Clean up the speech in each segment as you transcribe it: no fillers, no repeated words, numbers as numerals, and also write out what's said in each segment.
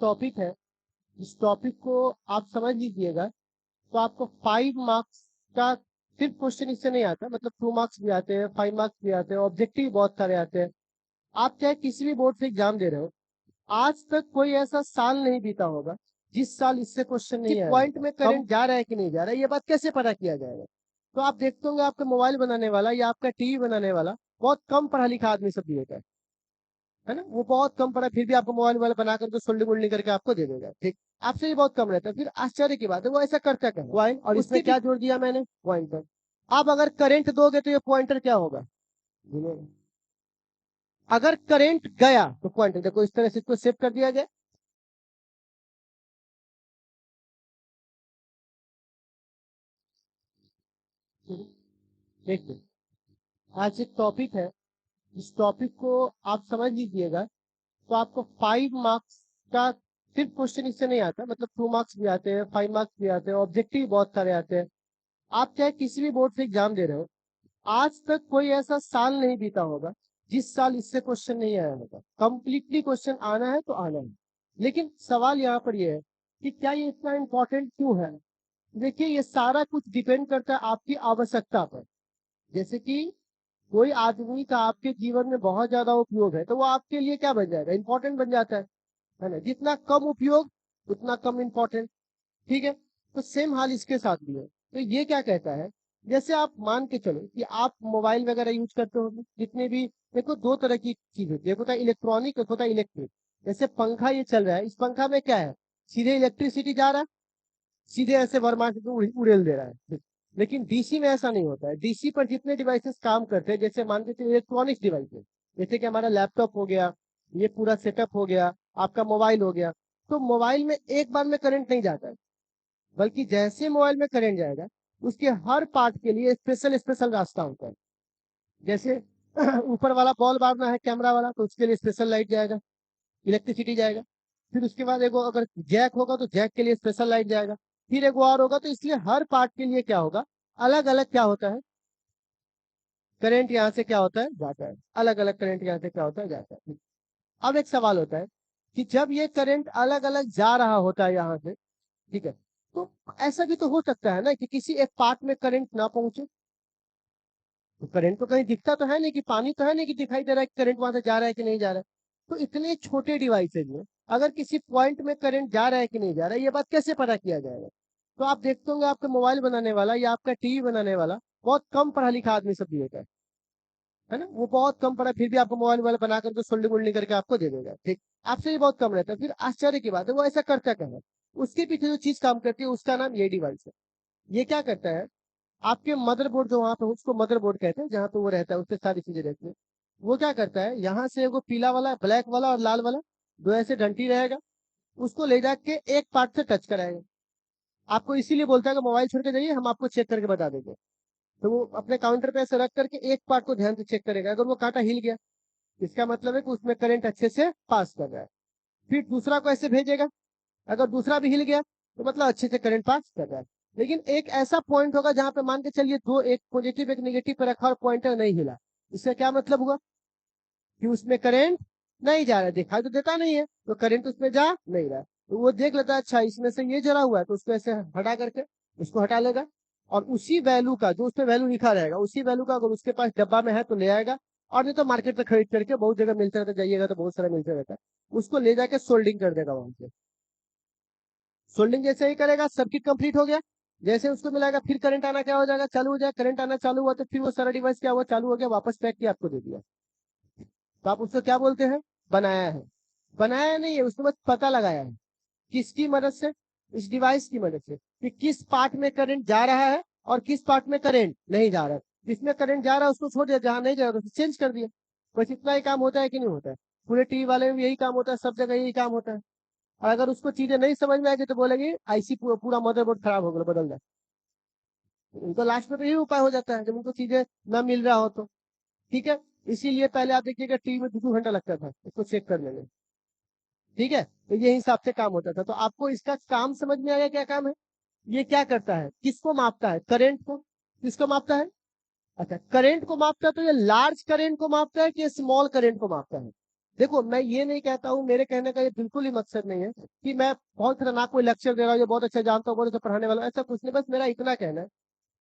Topic है, इस topic को आप समझ लीजिएगा तो आपको 5 मार्क्स का सिर्फ क्वेश्चन इससे नहीं आता, मतलब 2 मार्क्स भी आते हैं, 5 मार्क्स भी आते हैं, ऑब्जेक्टिव बहुत सारे आते हैं। आप चाहे किसी भी बोर्ड से एग्जाम दे रहे हो, आज तक कोई ऐसा साल नहीं बीता होगा जिस साल इससे क्वेश्चन नहीं आया पॉइंट में करंट जा रहा है कि नहीं जा रहा है, ये बात कैसे पता किया जाएगा? तो आप देखते होंगे आपका मोबाइल बनाने वाला या आपका टीवी बनाने वाला बहुत कम पढ़ा लिखा आदमी सब भी होता है ना, वो बहुत कम पढ़ा फिर भी आपको मोबाइल वाला बना करके सोल्डिंग वोल्डिंग करके आपको दे देगा, ठीक। आपसे भी बहुत कम रहता है। फिर आश्चर्य की बात है वो ऐसा करता क्या है? और इसमें क्या जोड़ दिया मैंने? पॉइंटर। आप अगर करंट दोगे तो ये पॉइंटर क्या होगा? अगर करंट गया तो पॉइंटर, देखो इस तरह से इसको सेव कर दिया जाए। देखिए, आज एक टॉपिक है, इस टॉपिक को आप समझ लीजिएगा तो आपको 5 मार्क्स का सिर्फ क्वेश्चन इससे नहीं आता, मतलब 2 मार्क्स भी आते हैं, 5 मार्क्स भी आते हैं, ऑब्जेक्टिव बहुत सारे आते हैं। आप चाहे किसी भी बोर्ड से एग्जाम दे रहे हो, आज तक कोई ऐसा साल नहीं बीता होगा जिस साल इससे क्वेश्चन नहीं आया होगा। कंप्लीटली क्वेश्चन आना है तो आना है, लेकिन सवाल यहाँ पर यह है कि क्या ये इतना इम्पोर्टेंट क्यों है? देखिए, ये सारा कुछ डिपेंड करता है आपकी आवश्यकता पर। जैसे कि कोई आदमी का आपके जीवन में बहुत ज्यादा उपयोग है तो वो आपके लिए क्या बन जाएगा? इंपॉर्टेंट बन जाता है ना। जितना कम उपयोग उतना कम इंपॉर्टेंट, ठीक है। तो सेम हाल इसके साथ भी है। तो ये क्या कहता है, जैसे आप मान के चलो कि आप मोबाइल वगैरह यूज करते हो, जितने भी, देखो दो तरह की चीज होती है, एक होता है इलेक्ट्रॉनिक, एक होता है इलेक्ट्रिक। जैसे पंखा ये चल रहा है, इस पंखा में क्या है? सीधे इलेक्ट्रिसिटी जा रहा है, सीधे ऐसे वर्मा के उड़ेल दे रहा है। लेकिन डीसी में ऐसा नहीं होता है। डीसी पर जितने डिवाइसेस काम करते हैं, जैसे मान के चलिए इलेक्ट्रॉनिक्स डिवाइसेस, जैसे कि हमारा लैपटॉप हो गया, ये पूरा सेटअप हो गया, आपका मोबाइल हो गया, तो मोबाइल में एक बार में करंट नहीं जाता है, बल्कि जैसे मोबाइल में करंट जाएगा उसके हर पार्ट के लिए स्पेशल स्पेशल रास्ता होता है। जैसे ऊपर वाला बॉल मारना है कैमरा वाला, तो उसके लिए स्पेशल लाइट जाएगा, इलेक्ट्रिसिटी जाएगा। फिर उसके बाद एगो अगर जैक होगा तो जैक के लिए स्पेशल लाइट जाएगा। फिर एगो और होगा, तो इसलिए हर पार्ट के लिए क्या होगा, अलग अलग क्या होता है, करंट यहाँ से क्या होता है, जाता है। अलग अलग करंट यहाँ से क्या होता है, जाता है। अब एक सवाल होता है कि जब ये करंट अलग अलग जा रहा होता है यहाँ से, ठीक है, तो ऐसा भी तो हो सकता है ना कि किसी एक पार्ट में करंट ना पहुंचे। तो करंट तो कहीं दिखता तो है नहीं, कि पानी तो है नहीं कि दिखाई दे रहा है कि करंट वहां से जा रहा है कि नहीं जा रहा है। तो इतने छोटे डिवाइसेज में अगर किसी पॉइंट में करंट जा रहा है कि नहीं जा रहा है, ये बात कैसे पता किया जाएगा? तो आप देखते होंगे आपका मोबाइल बनाने वाला या आपका टीवी बनाने वाला बहुत कम पढ़ा लिखा आदमी सब भी होता है ना, वो बहुत कम पढ़ा फिर भी आपको मोबाइल वाला बना करके सोल्डिंग वोल्डिंग करके आपको दे देगा, ठीक। आपसे भी बहुत कम रहता है। फिर आश्चर्य की बात है वो ऐसा करता क्या है? उसके पीछे जो चीज काम करती है उसका नाम ये डिवाइस है। ये क्या करता है, आपके मदरबोर्ड जो वहां पे, उसको मदरबोर्ड कहते हैं, जहां पे वो रहता है उससे सारी चीजें रहती है। वो क्या करता है, यहाँ से वो पीला वाला, ब्लैक वाला और लाल वाला, दो ऐसे डंटी रहेगा, उसको ले जाके एक पार्ट से टच कराएगा। आपको इसीलिए बोलता है कि मोबाइल छोड़ के जाइए, हम आपको चेक करके बता देंगे। तो वो अपने काउंटर पे ऐसे रख करके एक पार्ट को ध्यान से चेक करेगा। अगर वो कांटा हिल गया, इसका मतलब है कि उसमें करंट अच्छे से पास कर रहा है। फिर दूसरा को ऐसे भेजेगा, अगर दूसरा भी हिल गया तो मतलब अच्छे से करंट पास कर रहा है। लेकिन एक ऐसा पॉइंट होगा जहां पे मान के चलिए दो, एक पॉजिटिव एक नेगेटिव पे रखा और पॉइंटर नहीं हिला, इसका क्या मतलब हुआ कि उसमें करंट नहीं जा रहा है। दिखाई तो देता नहीं है, तो करंट उसमें जा नहीं रहा है। तो वो देख लेता है अच्छा इसमें से ये जला हुआ है, तो उसको ऐसे हटा करके उसको हटा लेगा, और उसी वैल्यू का जो उसमें वैल्यू लिखा रहेगा, उसी वैल्यू का अगर उसके पास डब्बा में है तो ले आएगा, और नहीं तो मार्केट में खरीद करके, बहुत जगह मिलता रहता है, जाइएगा तो बहुत सारा मिलता रहता है, उसको ले जाके सोल्डिंग कर देगा वहां से। सोल्डिंग जैसे ही करेगा, सर्किट कंप्लीट हो गया। जैसे उसको मिलाएगा फिर करंट आना क्या हो जाएगा, चालू हो जाएगा। करंट आना चालू हुआ तो फिर वो सारा डिवाइस क्या हुआ, चालू हो गया, वापस पैक किया, आपको दे दिया। तो आप उसको क्या बोलते हैं, बनाया है। बनाया नहीं है, उसको बस पता लगाया है। किसकी मदद से? इस डिवाइस की मदद से, कि किस पार्ट में करंट जा रहा है और किस पार्ट में करंट नहीं जा रहा है। जिसमें करंट जा रहा है उसको छोड़ दिया, जहां नहीं जा रहा है उसको चेंज कर दिया। बस इतना ही काम होता है कि नहीं होता है? पूरे टीवी वाले में यही काम होता है, सब जगह यही काम होता है। और अगर उसको चीजें नहीं समझ में आएगी तो बोलेगी आईसी पूरा मदरबोर्ड खराब हो गया, बदल दे। उनका लास्ट में तो यही उपाय हो जाता है जब उनको चीजें ना मिल रहा हो तो, ठीक है। इसीलिए पहले आप देखिएगा टीवी में 2 घंटा लगता था इसको चेक करने में, ठीक है। तो ये हिसाब से काम होता था। तो आपको इसका काम समझ में आया क्या काम है? ये क्या करता है, किसको मापता है, करंट को। किसको मापता है? अच्छा, करंट को मापता है, तो ये लार्ज करंट को मापता है कि स्मॉल करंट को मापता है? देखो मैं ये नहीं कहता हूँ, मेरे कहने का ये बिल्कुल ही मकसद नहीं है कि मैं बहुत खतरनाक कोई लेक्चर दे रहा हूँ, ये बहुत अच्छा जानता हूँ, बहुत अच्छा पढ़ाने वाला हूं, ऐसा कुछ नहीं। बस मेरा इतना कहना है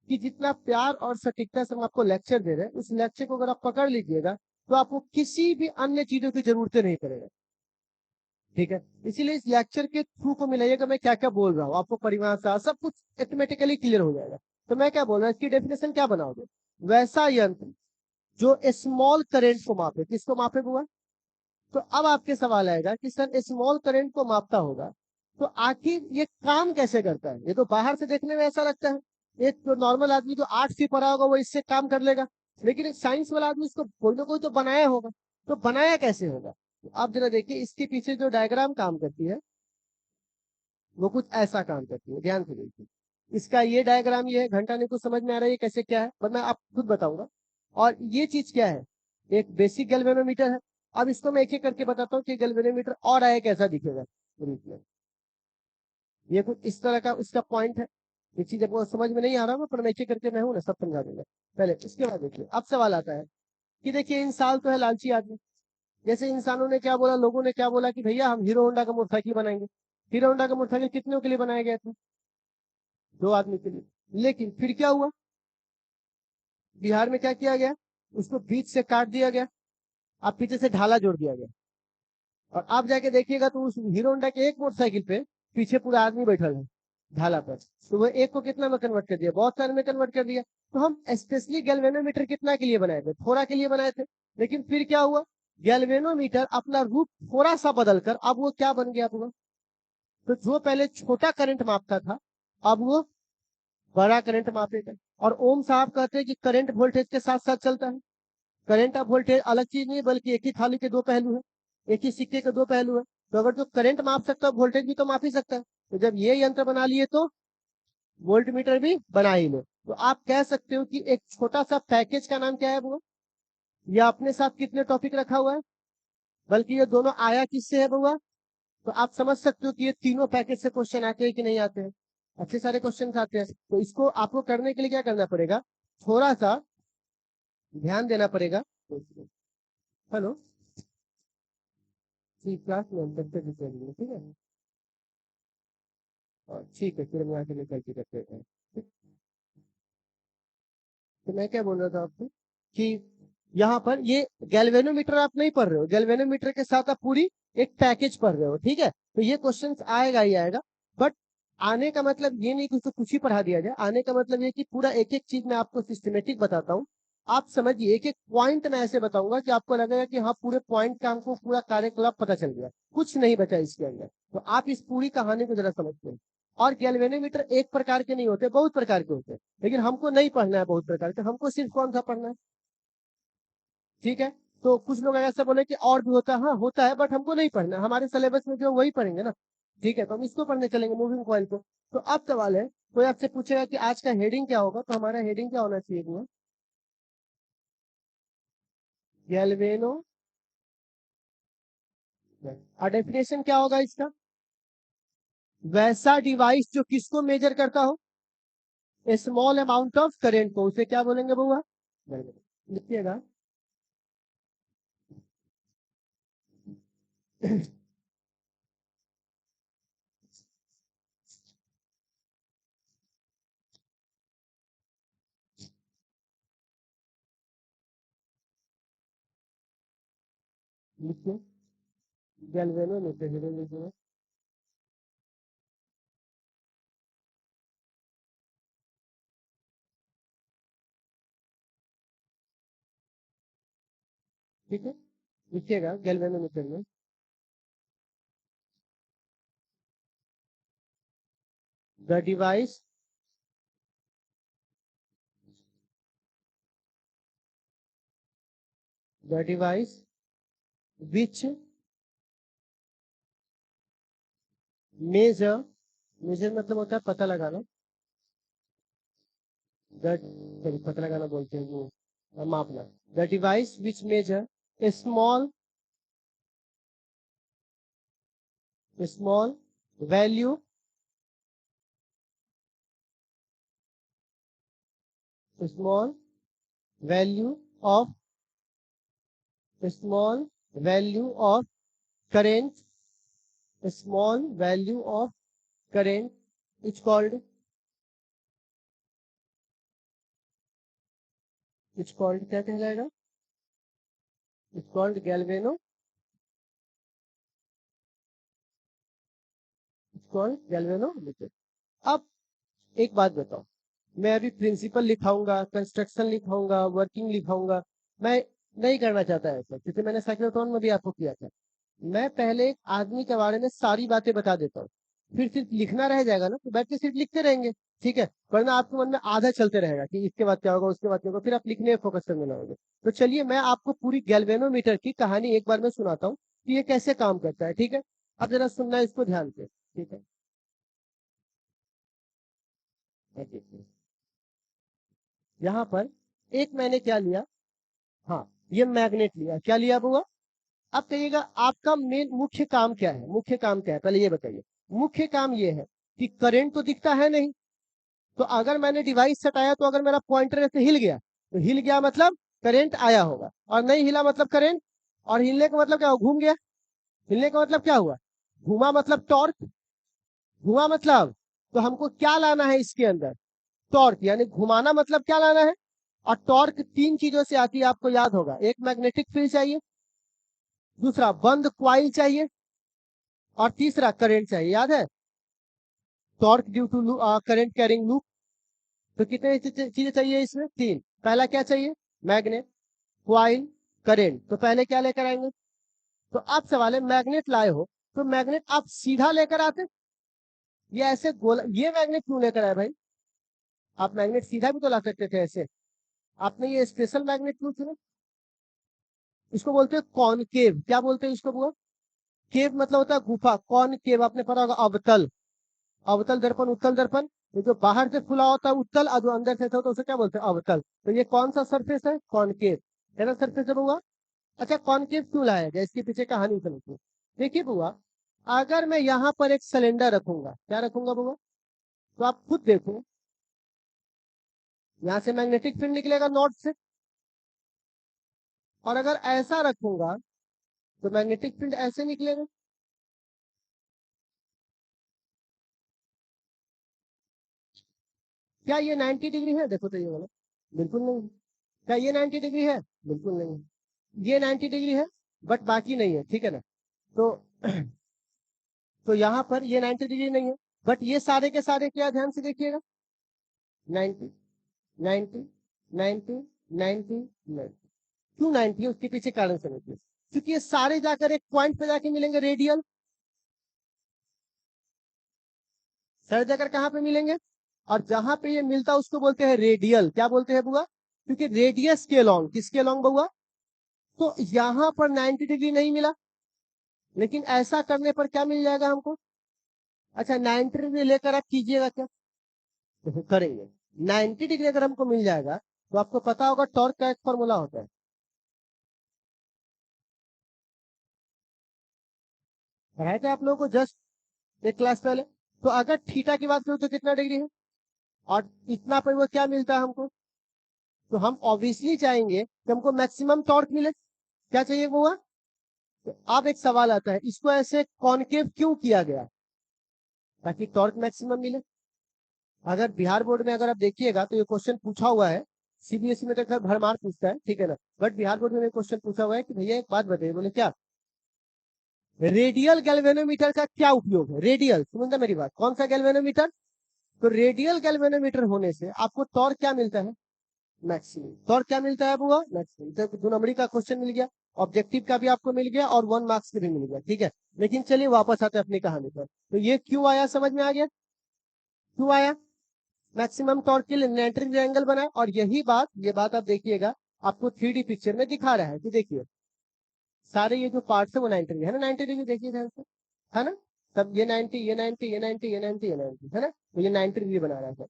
कि जितना प्यार और सटीकता से हम आपको लेक्चर दे रहे हैं, उस लेक्चर को अगर आप पकड़ लीजिएगा तो आपको किसी भी अन्य चीजों की जरूरत नहीं पड़ेगा। ठीक है, इसीलिए इस लेक्चर के थ्रू को मिलाइएगा मैं क्या क्या बोल रहा हूँ, आपको परिभाषा सब कुछ ऑटोमेटिकली क्लियर हो जाएगा। तो मैं क्या बोल रहा हूँ, इसकी डेफिनेशन क्या बनाओगे? वैसा यंत्र जो स्मॉल करंट को मापे। किसको मापे हुआ? तो अब आपके सवाल आएगा कि सर स्मॉल करंट को मापता होगा तो आखिर ये काम कैसे करता है? ये तो बाहर से देखने में ऐसा लगता है, एक जो नॉर्मल आदमी जो आर्ट्स ही पढ़ा होगा वो इससे काम कर लेगा, लेकिन एक साइंस वाला आदमी इसको कोई ना कोई तो बनाया होगा। तो बनाया कैसे होगा? तो आप जरा देखिए, इसके पीछे जो डायग्राम काम करती है वो कुछ ऐसा काम करती है, ध्यान से देखिए। इसका ये डायग्राम, ये है, घंटा नहीं कुछ समझ में आ रहा है ये कैसे क्या है, पर मैं आप खुद बताऊंगा। और ये चीज क्या है? एक बेसिक गैल्वेनोमीटर है। अब इसको मैं एक एक करके बताता हूँ कि गैल्वेनोमीटर और आया कैसा दिखेगा रूप में। ये कुछ इस तरह का उसका पॉइंट है। ये चीज आपको समझ में नहीं आ रहा, पर मैं एक एक करके मैं हूं ना सब समझा दूंगा। पहले उसके बाद देखिए, अब सवाल आता है कि देखिए इंसान तो है लालची आदमी। जैसे इंसानों ने क्या बोला, लोगों ने क्या बोला कि भैया हम हीरो होंडा का मोटरसाइकिल बनाएंगे। हीरो होंडा का मोटरसाइकिल कितनों के लिए बनाया गया था? 2 आदमी के लिए। लेकिन फिर क्या हुआ? बिहार में क्या किया गया? उसको बीच से काट दिया गया, अब पीछे से ढाला जोड़ दिया गया। और आप जाके देखिएगा तो उस हीरो होंडा के एक मोटरसाइकिल पे पीछे पूरा आदमी बैठल है ढाला पर। तो वो एक को कितना में कन्वर्ट कर दिया? बहुत सारे में कन्वर्ट कर दिया। तो हम स्पेशली गैल्वेनोमीटर कितना के लिए बनाए थे? थोड़ा के लिए बनाए थे। लेकिन फिर क्या हुआ? गैल्वेनोमीटर अपना रूप थोड़ा सा बदलकर अब वो क्या बन गया पूरा? तो जो पहले छोटा करंट मापता था अब वो बड़ा करंट मापेगा। और ओम साहब कहते हैं कि करंट वोल्टेज के साथ साथ चलता है। करंट और वोल्टेज अलग चीज नहीं है, बल्कि एक ही थाली के दो पहलू है, एक ही सिक्के के दो पहलू है। तो अगर जो करंट माप सकता है वोल्टेज भी तो माप ही सकता है। तो जब ये यंत्र बना लिए तो वोल्ट मीटर भी बना ही लो। तो आप कह सकते हो कि एक छोटा सा पैकेज का नाम क्या है बुआ? या अपने साथ कितने टॉपिक रखा हुआ है, बल्कि ये दोनों आया किससे है बुआ? तो आप समझ सकते हो कि ये तीनों पैकेज से क्वेश्चन आते हैं कि नहीं आते हैं। अच्छे सारे क्वेश्चन आते हैं। तो इसको आपको करने के लिए क्या करना पड़ेगा? थोड़ा सा ध्यान देना पड़ेगा। हेलो, ठीक, क्लास में हम करते हैं, ठीक है। और ठीक है, फिर हम यहाँ से निकल के करते हैं। ठीक? तो मैं क्या बोल रहा था आपको कि यहाँ पर ये गैल्वेनोमीटर आप नहीं पढ़ रहे हो, गैल्वेनोमीटर के साथ आप पूरी एक पैकेज पढ़ रहे हो। ठीक है, तो ये क्वेश्चन आएगा ही आएगा। बट आने का मतलब ये नहीं कि उसको कुछ ही पढ़ा दिया जाए। आने का मतलब ये कि पूरा एक एक चीज मैं आपको सिस्टमेटिक बताता हूँ। आप समझिए, एक एक पॉइंट मैं ऐसे बताऊंगा कि आपको लगेगा कि हाँ पूरे पॉइंट का हमको पूरा कार्यकलाप पता चल गया, कुछ नहीं बचा इसके अंदर। तो आप इस पूरी कहानी को जरा समझते हैं। और गैल्वेनोमीटर एक प्रकार के नहीं होते, बहुत प्रकार के होते हैं। लेकिन हमको नहीं पढ़ना है बहुत प्रकार के, हमको सिर्फ कौन सा पढ़ना है? ठीक है। तो कुछ लोग ऐसा बोले कि और भी होता है, हाँ होता है, बट हमको नहीं पढ़ना, हमारे सिलेबस में जो वही पढ़ेंगे ना। ठीक है, तो हम इसको पढ़ने चलेंगे, मूविंग कॉइल को। तो अब सवाल है, कोई आपसे पूछेगा कि आज का हेडिंग क्या होगा, तो हमारा हेडिंग क्या होना चाहिए वो? गैल्वेनो। और डेफिनेशन क्या होगा इसका? वैसा डिवाइस जो किसको मेजर करता हो? स्मॉल अमाउंट ऑफ करेंट को, उसे क्या बोलेंगे बउआ? लिखिएगा। लिखिए, गैल्वेनोमीटर लिखिए। ठीक है, लिखिएगा गैल्वेनोमीटर में। The device the device which measure, measure मतलब होता है पता लगाना। द सॉरी, पता लगाना बोलते हैं वो, मापना। The device which measure small small value small value of small value of current, small value of current is called क्या कहलाएगा? It's called galvano, it's called galvanometer. अब एक बात बताओ, मैं अभी प्रिंसिपल लिखाऊंगा, कंस्ट्रक्शन लिखाऊंगा, वर्किंग लिखाऊंगा, मैं नहीं करना चाहता ऐसा, क्योंकि मैंने साइक्लोट्रॉन में भी आपको किया था। मैं पहले एक आदमी के बारे में सारी बातें बता देता हूँ, फिर सिर्फ लिखना रह जाएगा ना, तो बैठ के सिर्फ लिखते रहेंगे, ठीक है? वरना आपके मन में आधा चलते रहेगा कि इसके बाद क्या होगा, उसके बाद क्या होगा, फिर आप लिखने में फोकस करने लगोगे। तो चलिए मैं आपको पूरी गैल्वेनोमीटर की कहानी एक बार में सुनाता हूँ कि ये कैसे काम करता है, ठीक है? अब जरा सुनना इसको ध्यान से, ठीक है? ये देखिए, यहाँ पर एक मैंने क्या लिया, हाँ, ये मैग्नेट लिया। क्या लिया बुआ? अब कहिएगा आपका मेन मुख्य काम क्या है, मुख्य काम क्या है, पहले ये बताइए। मुख्य काम ये है कि करंट तो दिखता है नहीं, तो अगर मैंने डिवाइस सटाया तो अगर मेरा पॉइंटर ऐसे हिल गया, तो हिल गया मतलब करंट आया होगा, और नहीं हिला मतलब करंट, और हिलने का मतलब क्या हुआ? घूम गया। हिलने का मतलब क्या हुआ? घूमा मतलब टॉर्क, घुमा मतलब, तो हमको क्या लाना है इसके अंदर? टॉर्क, यानी घुमाना मतलब क्या लाना है? और टॉर्क तीन चीजों से आती है, आपको याद होगा। एक मैग्नेटिक फील्ड चाहिए, दूसरा बंद क्वाइल चाहिए, और तीसरा करंट चाहिए, याद है? Torque due to current carrying loop. तो कितने चीजें चाहिए इसमें? तीन। पहला क्या चाहिए? Magnet, coil, current. तो पहले क्या लेकर आएंगे? तो आप सवाल है, मैग्नेट लाए हो, तो मैग्नेट आप सीधा लेकर आते, ये ऐसे गोला, ये मैग्नेट क्यों लेकर आए भाई? आप मैग्नेट सीधा भी तो ला सकते थे ऐसे, आपने ये स्पेशल मैग्नेट क्यों चुना? इसको बोलते हैं कॉनकेव। क्या बोलते हैं इसको बुआ? केव मतलब होता है गुफा, कॉनकेव आपने पढ़ा होगा, अवतल। अवतल दर्पण, उत्तल दर्पण, ये जो बाहर से खुला होता है उत्तल, और जो अंदर से होता है उसे क्या बोलते हैं? अवतल। तो ये कौन सा सरफेस है? कॉनकेव। है ना सरफेस है बुआ? अच्छा, कॉनकेव क्यों लाया गया, इसके पीछे कहानी समझिए। देखिए बुआ, अगर मैं यहाँ पर एक सिलेंडर रखूंगा, क्या रखूंगा बुआ? तो आप खुद देखो, यहाँ से मैग्नेटिक फील्ड निकलेगा नॉर्थ से, और अगर ऐसा रखूंगा तो मैग्नेटिक फील्ड ऐसे निकलेगा। क्या ये 90 डिग्री है? देखो तो ये वाला, बिल्कुल नहीं। क्या ये 90 डिग्री है? बिल्कुल नहीं। ये 90 डिग्री है, बट बाकी नहीं है, ठीक है ना? तो तो यहाँ पर ये 90 डिग्री नहीं है, बट ये सारे के सारे क्या, ध्यान से देखिएगा, 90, 90, 90, 90, 90। क्यों 90 है? उसके पीछे कारण समझिए। क्योंकि ये सारे जाकर एक पॉइंट पे जाके मिलेंगे, रेडियल। सारे जाकर कहाँ पे मिलेंगे? और जहां पे ये मिलता है उसको बोलते हैं रेडियल। क्या बोलते हैं बुआ? क्योंकि रेडियस के लॉन्ग, किसके लॉन्ग बुआ? तो यहाँ पर 90 डिग्री नहीं मिला, लेकिन ऐसा करने पर क्या मिल जाएगा हमको? अच्छा, 90 डिग्री लेकर आप कीजिएगा क्या? तो करेंगे। 90 डिग्री अगर हमको मिल जाएगा, तो आपको पता होगा टॉर्क का एक फॉर्मूला होता है, पढ़ाया था आप लोगों को जस्ट एक क्लास पहले। तो अगर थीटा की बात करूं तो कितना डिग्री है, और इतना पर वो क्या मिलता है हमको? तो हम ऑब्वियसली चाहेंगे कि हमको मैक्सिमम टॉर्क मिले। क्या चाहिए वो हुआ? तो अब एक सवाल आता है, इसको ऐसे कॉनकेव क्यों किया गया? ताकि टॉर्क मैक्सिमम मिले। अगर बिहार बोर्ड में अगर आप देखिएगा तो ये क्वेश्चन पूछा हुआ है, सीबीएसई में तो खैर भरमार पूछता है, ठीक है ना? बट बिहार बोर्ड में क्वेश्चन पूछा हुआ है कि भैया एक बात बताइए, बोले क्या, रेडियल गैल्वेनोमीटर का क्या उपयोग है? रेडियल, समझना मेरी बात, कौन सा गैल्वेनोमीटर? तो रेडियल गैल्वेनोमीटर होने से आपको टॉर्क क्या मिलता है? मैक्सिमम। टॉर्क क्या मिलता है बुआ? मैक्सिमम। तो 2 नंबरी का क्वेश्चन मिल गया, ऑब्जेक्टिव का भी आपको मिल गया, और 1 मार्क्स के भी मिल गया, ठीक है? लेकिन चलिए वापस आते हैं अपनी कहानी पर। तो ये क्यों आया, समझ में आ गया क्यों आया? मैक्सिमम टॉर्क के लिए 90 डिग्री एंगल बना, और यही बात, ये बात आप देखिएगा, आपको 3D पिक्चर में दिखा रहा है कि देखिए सारे ये जो पार्ट्स है वो 90 डिग्री है ना, 90 डिग्री देखिए ध्यान से, है ना? तब ये 90, ये 90, ये 90, ये 90, ये 90, है ना? तो ये 90 डिग्री बना रहा है,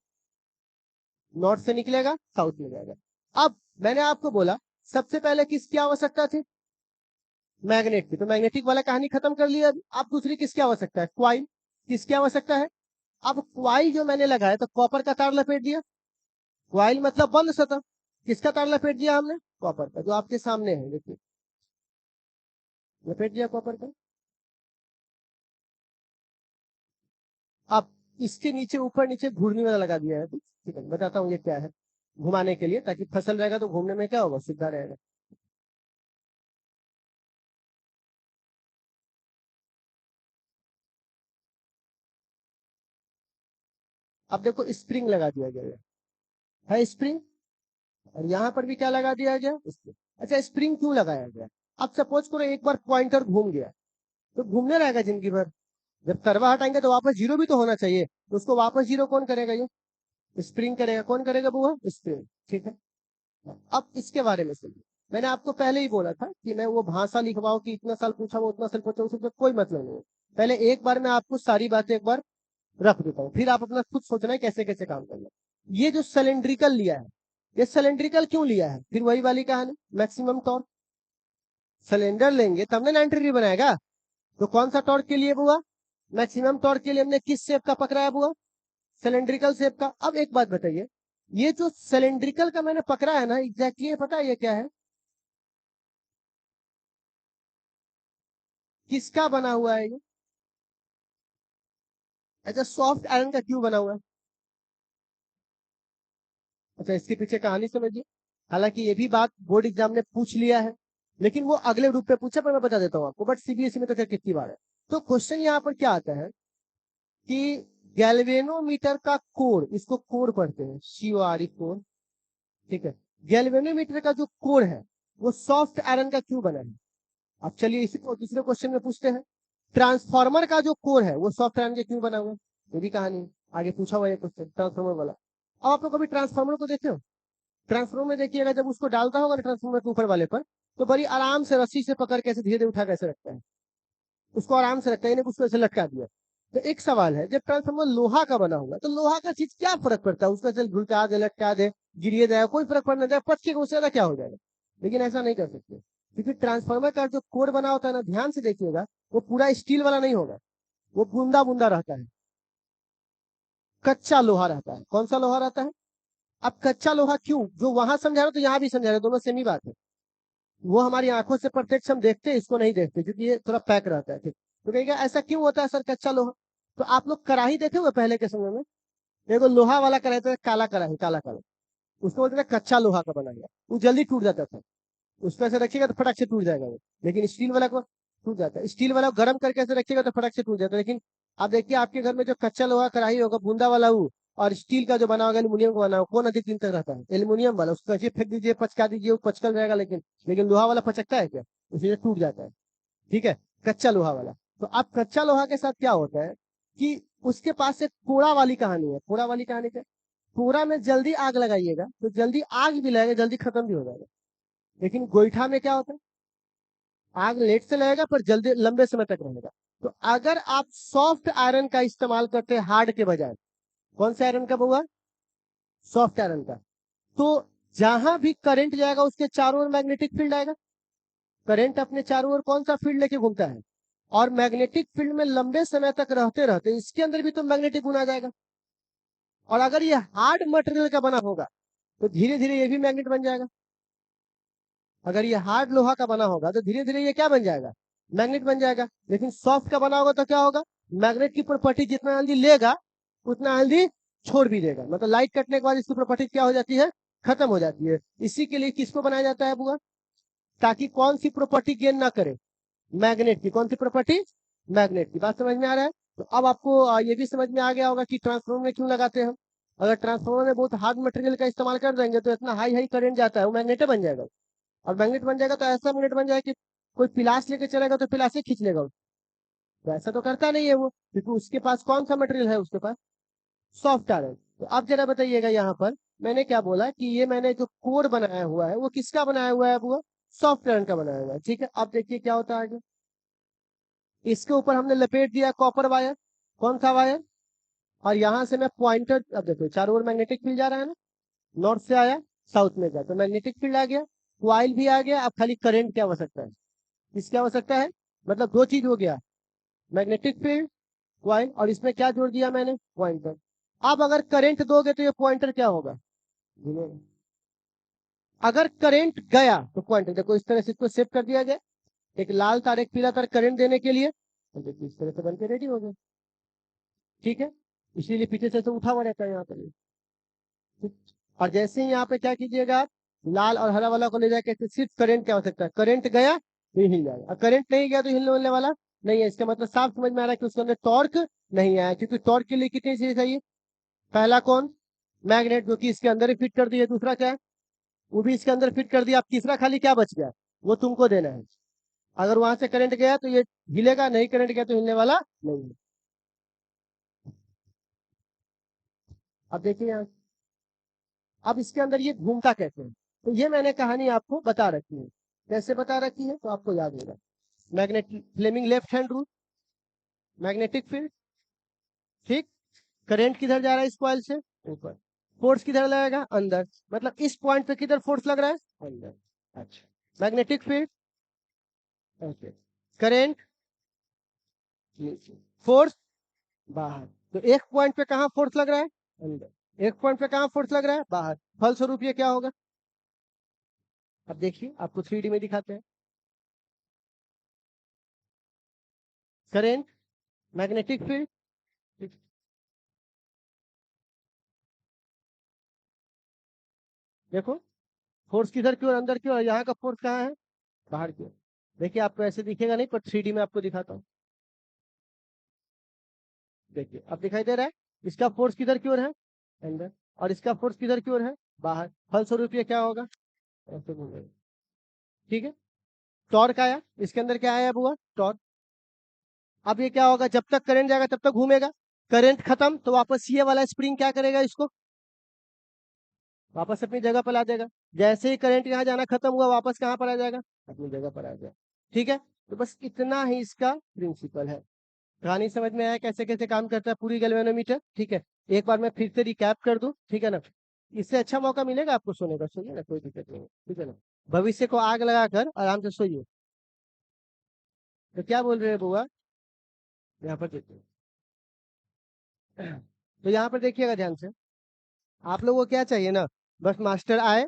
नॉर्थ से निकलेगा साउथ में जाएगा। अब मैंने आपको बोला सबसे पहले किसकी आवश्यकता थी? मैग्नेट की। तो मैग्नेटिक वाला कहानी खत्म कर लिया। अब दूसरी किसकी आवश्यकता है? क्वाइल। किसकी आवश्यकता है? अब क्वाइल जो मैंने लगाया तो कॉपर का तार लपेट दिया, क्वाइल मतलब बंद सतह। किसका तार लपेट दिया हमने? कॉपर का, जो आपके सामने है, देखिए। लपेट दिया कॉपर का। अब इसके नीचे ऊपर नीचे घूर्णी वाला लगा दिया है। ठीक है, बताता हूँ ये क्या है। घुमाने के लिए, ताकि फसल रहेगा तो घूमने में क्या होगा, सीधा रहेगा। अब देखो स्प्रिंग लगा दिया गया है स्प्रिंग। और यहाँ पर भी क्या लगा दिया गया, स्प्रिंग। अच्छा, स्प्रिंग क्यों लगाया गया? अब सपोज करो एक बार पॉइंटर घूम गया तो घूमने रहेगा जिंदगी भर। जब करवा हटाएंगे तो वापस जीरो भी तो होना चाहिए, तो उसको वापस जीरो कौन करेगा? ये स्प्रिंग करेगा। कौन करेगा बुआ? स्प्रिंग। ठीक है। अब इसके बारे में सुनिए। मैंने आपको पहले ही बोला था कि मैं वो भाषा लिखवाऊं कि इतना साल पूछा वो उतना साल पूछा, उससे कोई मतलब नहीं है। पहले एक बार मैं आपको सारी बातें एक बार रख देता हूँ, फिर आप अपना खुद सोचना है कैसे कैसे काम करना है। ये जो सिलेंड्रिकल लिया है, ये सिलेंड्रिकल क्यों लिया है? फिर वही वाली कहानी, मैक्सिमम टॉर्क। सिलेंडर लेंगे तब ना 93 बनाएगा। तो कौन सा टॉर्क के लिए बुआ? मैक्सिमम टॉर्क के लिए हमने किस शेप का पकड़ा है बुआ? सिलेंड्रिकल शेप का। अब एक बात बताइए, ये जो सिलेंड्रिकल का मैंने पकड़ा है ना, एग्जैक्टली पता है ये क्या है? किसका बना हुआ है ये? अच्छा, सॉफ्ट आयरन का क्यों बना हुआ है? अच्छा, इसके पीछे कहानी समझिए। हालांकि ये भी बात बोर्ड एग्जाम ने पूछ लिया है, लेकिन वो अगले रूप पे पूछा, पर मैं बता देता हूँ आपको। बट सीबीएसई में तो क्या कितनी बार है। तो क्वेश्चन यहाँ पर क्या आता है कि गैल्वेनोमीटर का कोर, इसको कोर पढ़ते हैं, CORE कोर। ठीक है। गैल्वेनोमीटर का जो कोर है वो सॉफ्ट आयरन का क्यों बना है? अब चलिए इसी को दूसरे क्वेश्चन में पूछते हैं। ट्रांसफार्मर का जो कोर है वो सॉफ्ट आयरन के क्यों बना हुआ है? ये भी कहानी है। आगे पूछा हुआ है क्वेश्चन ट्रांसफार्मर वाला। अब आप लोग कभी ट्रांसफार्मर को देखे हो? ट्रांसफार्मर में देखिएगा, जब उसको डालता होगा ना ट्रांसफार्मर के ऊपर वाले पर, तो बड़ी आराम से रस्सी से पकड़ के ऐसे धीरे धीरे उठा कैसे रखता है, उसको आराम से रखता है, यानी उसको ऐसे लटका दिया। तो एक सवाल है, जब ट्रांसफार्मर लोहा का बना हुआ है तो लोहा का चीज क्या फर्क पड़ता है? उसको ऐसे घुलटा दे, लटका दे, गिरिए जाए, कोई फर्क पड़ना जाए, पटके उससे ज्यादा क्या हो जाएगा? लेकिन ऐसा नहीं कर सकते, क्योंकि ट्रांसफार्मर का जो कोर बना होता है ना, ध्यान से देखिएगा, वो पूरा स्टील वाला नहीं होगा, वो बूंदा बूंदा रहता है, कच्चा लोहा रहता है। कौन सा लोहा रहता है? अब कच्चा लोहा क्यों, जो वहां समझा रहे हो तो यहाँ भी समझा रहे हो, दोनों सेम ही बात है। वो हमारी आंखों से प्रत्यक्ष हम देखते हैं, इसको नहीं देखते क्योंकि ये थोड़ा पैक रहता है। ठीक, तो कहेगा ऐसा क्यों होता है सर कच्चा लोहा? तो आप लोग कढ़ाई देखे हुए पहले के समय में? देखो लोहा वाला कढ़ाई था, काला कढ़ाई, काला काला, उसको बोलते थे कच्चा लोहा का बना गया, वो जल्दी टूट जाता था। उसको ऐसे रखिएगा तो फटक से टूट जाएगा वो। लेकिन स्टील वाला को टूट जाता है, स्टील वाला को गर्म करके ऐसे रखिएगा तो फटक से टूट जाता है। लेकिन आप देखिए आपके घर में जो कच्चा लोहा कढ़ाई होगा, बूंदा वाला वो, और स्टील का जो बना होगा, एल्यूमिनियम का बना होगा, कौन अधिक दिन तक रहता है? एल्यूमिनियम वाला। उसको ऐसे फेंक दीजिए, पचका दीजिए, वो पचकल रहेगा। लेकिन लोहा वाला पचकता है क्या? उसे टूट जाता है। ठीक है, कच्चा लोहा वाला। तो अब कच्चा लोहा के साथ क्या होता है कि उसके पास एक कोड़ा वाली कहानी है। कोड़ा वाली कहानी क्या? कोड़ा में जल्दी आग लगाइएगा तो जल्दी आग भी लगेगा, जल्दी खत्म भी हो जाएगा। लेकिन गोईठा में क्या होता है? आग लेट से लगेगा पर जल्दी लंबे समय तक रहेगा। तो अगर आप सॉफ्ट आयरन का इस्तेमाल करते हैं हार्ड के बजाय, कौन से आयरन का हुआ? सॉफ्ट आयरन का। तो जहां भी करंट जाएगा उसके चारों ओर मैग्नेटिक फील्ड आएगा। करंट अपने चारों ओर कौन सा फील्ड लेके घूमता है? और मैग्नेटिक फील्ड में लंबे समय तक रहते रहते इसके अंदर भी तो मैग्नेटिक गुण आ जाएगा। और अगर ये हार्ड मटेरियल का बना होगा तो धीरे धीरे ये भी मैग्नेट बन जाएगा। अगर ये हार्ड लोहा का बना होगा तो धीरे धीरे ये क्या बन जाएगा? मैग्नेट बन जाएगा। लेकिन सॉफ्ट का बना होगा तो क्या होगा? मैग्नेट की प्रॉपर्टी जितना जल्दी लेगा उतना जल्दी छोड़ भी देगा। मतलब लाइट कटने के बाद इसकी प्रॉपर्टी क्या हो जाती है? खत्म हो जाती है। इसी के लिए किसको बनाया जाता है बुआ? ताकि कौन सी प्रॉपर्टी गेन ना करे? मैग्नेट की। कौन सी प्रॉपर्टी? मैग्नेट की। बात समझ में आ रहा है? तो अब आपको ये भी समझ में आ गया होगा कि ट्रांसफार्मर में क्यों लगाते हैं। अगर ट्रांसफार्मर में बहुत हार्ड मटेरियल का इस्तेमाल कर देंगे तो इतना हाई हाई करंट जाता है, वो मैग्नेट बन जाएगा। और मैग्नेट बन जाएगा तो ऐसा मैग्नेट बन जाएगा कि कोई पिलास लेके चलेगा तो पिलास ही खींच लेगा। तो ऐसा तो करता नहीं है वो, क्योंकि उसके पास कौन सा मटेरियल है? उसके पास सॉफ्ट आयरन। तो आप जरा बताइएगा यहाँ पर मैंने क्या बोला कि ये मैंने जो कोर बनाया हुआ है वो किसका बनाया हुआ है? वो सॉफ्ट आयरन का बनाया हुआ है। ठीक है, अब देखिए क्या होता है आगे। इसके ऊपर हमने लपेट दिया कॉपर वायर। कौन सा वायर? और यहाँ से मैं पॉइंटर, अब देखो चारों ओर मैग्नेटिक फील्ड जा रहा है ना, नॉर्थ से आया साउथ में गया तो मैग्नेटिक फील्ड आ गया, कॉइल भी आ गया। अब खाली करंट क्या हो सकता है? किसका हो सकता है? मतलब दो चीज हो गया, मैग्नेटिक फील्ड, कॉइल, और इसमें क्या जोड़ दिया मैंने? पॉइंटर। अब अगर करंट दोगे तो ये पॉइंटर क्या होगा? घूमेगा। अगर करंट गया तो पॉइंटर, देखो इस तरह से इसको सेव कर दिया गया। एक लाल तार एक पीला तार करंट देने के लिए, तो देखिए इस तरह से बन के रेडी हो गए। ठीक है, इसीलिए पीछे से तो उठा हुआ रहता है यहाँ पर। ठीक। और जैसे ही यहाँ पे क्या कीजिएगा आप, लाल और हरा वाला को ले जाके सिर्फ करंट की आवश्यकता है, करंट गया तो ये हिल जाएगा, और करंट नहीं गया तो हिलने वाले वाला नहीं है। इसका मतलब साफ समझ में आ रहा है कि उसके अंदर टॉर्क नहीं आया, क्योंकि टॉर्क के लिए कितनी चीजें चाहिए, पहला कौन, मैग्नेट, जो कि इसके अंदर ही फिट कर दिया, दूसरा क्या है, वो भी इसके अंदर फिट कर दिया। अब तीसरा खाली क्या बच गया, वो तुमको देना है। अगर वहां से करंट गया तो ये हिलेगा, नहीं करंट गया तो हिलने वाला नहीं है। अब देखिए यहाँ, अब इसके अंदर ये घूमता कैसे है, तो ये मैंने कहानी आपको बता रखी है। कैसे बता रखी है तो आपको याद होगा। Magnetic Fleming left hand rule, magnetic field, ठीक, करंट किधर जा रहा है इस कॉइल से, ऊपर, फोर्स किधर लगेगा, अंदर, मतलब इस पॉइंट पे किधर फोर्स लग रहा है, अंदर। अच्छा, मैग्नेटिक फील्ड, ओके, करंट नीचे, फोर्स बाहर। तो एक पॉइंट पे कहाँ फोर्स लग रहा है, अंदर, एक पॉइंट पे कहाँ फोर्स लग रहा है, बाहर। फलस्वरूप ये क्या होगा, अब देखिए आपको 3D में दिखाते हैं। करंट, मैग्नेटिक फील्ड, देखो फोर्स किधर की ओर, अंदर की ओर, यहाँ का फोर्स कहाँ है, बाहर की ओर। देखिए आपको ऐसे दिखेगा नहीं, पर 3D में आपको दिखाता हूँ। देखिए अब दिखाई दे रहा है, इसका फोर्स किधर की ओर है, अंदर, और इसका फोर्स किधर की ओर है, बाहर। फलस्वरूप ये क्या होगा, ऐसे घूमेगा। ठीक है, टॉर्क आया, इसके अंदर क्या आया बुआ, टॉर्क। अब ये क्या होगा, जब तक करंट जाएगा तब तक घूमेगा, करंट खत्म तो वापस ये वाला स्प्रिंग क्या करेगा, इसको वापस अपनी जगह पर ला देगा। जैसे ही करंट यहाँ जाना खत्म हुआ, वापस कहाँ पर आ जाएगा, अपनी जगह पर आ जाएगा। ठीक है, तो बस इतना ही इसका प्रिंसिपल है। कहानी समझ में आया कैसे कैसे काम करता है पूरी गैल्वेनोमीटर। ठीक है, एक बार मैं फिर से रिकैप कर दूं, ठीक है ना, इससे अच्छा मौका मिलेगा आपको सोने का, सोइए ना, कोई दिक्कत नहीं है, ठीक है ना। भविष्य को आग लगाकर आराम से सोइए। तो क्या बोल रहे हैं बुआ, यहाँ पर देखिए, तो यहाँ पर देखिएगा ध्यान से, आप लोगों को क्या चाहिए ना, बस मास्टर आए,